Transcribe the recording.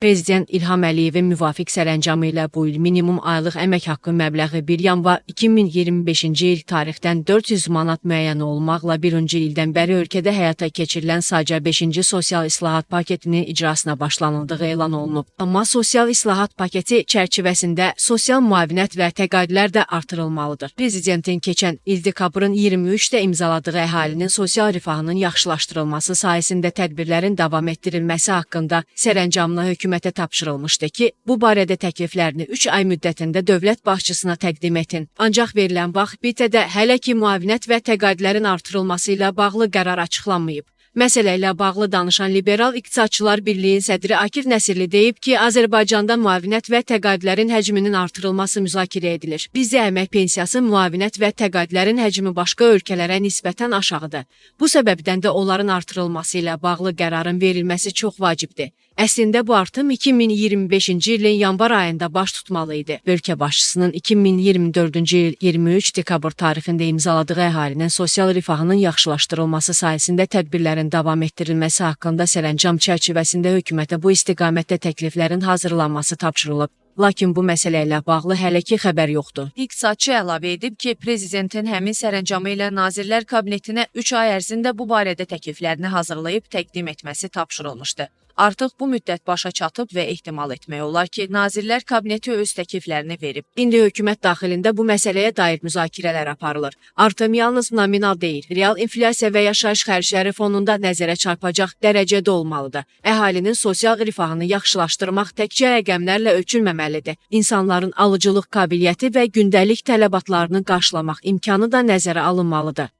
Prezident İlham Əliyevin müvafiq sərəncamı ilə bu il minimum aylıq əmək haqqı məbləği 1 yanvar 2025-ci il tarixdən 400 manat müəyyən olmaqla birinci ildən bəri ölkədə həyata keçirilən sadəcə 5-ci sosial islahat paketinin icrasına başlanıldığı elan olunub. Amma sosial islahat paketi çərçivəsində sosial müavinət və təqaüdlər də artırılmalıdır. Prezidentin keçən il dekabrın 23-də imzaladığı əhalinin sosial rifahının yaxşılaşdırılması sayəsində tədbirlərin davam etdirilməsi haqqında sərəncamına hökumətə tapşırılmışdı ki, bu barədə təkliflərini 3 ay müddətində dövlət başçısına təqdim etin. Ancaq verilən vaxt bitədə hələ ki müavinət və təqaüdlərin artırılması ilə bağlı qərar açıqlanmayıb. Məsələ ilə bağlı danışan Liberal İqtisadçılar Birliyi sədri Akif Nəsirli deyib ki, Azərbaycanda müavinət və təqaüdlərin həcminin artırılması müzakirə edilir. Bizdə əmək pensiyası, müavinət və təqaüdlərin həcmi başqa ölkələrə nisbətən aşağıdır. Bu səbəbdən də onların artırılması ilə bağlı qərarın verilməsi çox vacibdir. Əslində bu artım 2025-ci ilin yanvar ayında baş tutmalı idi. Ölkə başçısının 2024-cü il 23 dekabr tarixində imzaladığı əhalinin sosial rifahının yaxşılaşdırılması sayəsində tədbirlərin davam etdirilməsi haqqında sərəncam çərçivəsində hökumətə bu istiqamətdə təkliflərin hazırlanması tapşırılıb. Lakin bu məsələ ilə bağlı hələ ki xəbər yoxdur. İqtisadçı əlavə edib ki, prezidentin həmin sərəncamı ilə Nazirlər Kabinetinə 3 ay ərzində bu barədə təkliflərini hazırlayıb təqdim etməsi tapşırılmışdı. Artıq bu müddət başa çatıb və ehtimal etmək olar ki, Nazirlər Kabineti öz təkliflərini verib. İndi hökumət daxilində bu məsələyə dair müzakirələr aparılır. Artım yalnız nominal deyil, real inflyasiya və yaşayış xərcləri fonunda nəzərə çarpacaq dərəcədə olmalıdır. Əhalinin sosial rifahını yaxşılaşdırmaq təkcə rəqəmlərlə ölçülməməlidir. İnsanların alıcılıq qabiliyyəti və gündəlik tələbatlarını qarşılamaq imkanı da nəzərə alınmalıdır.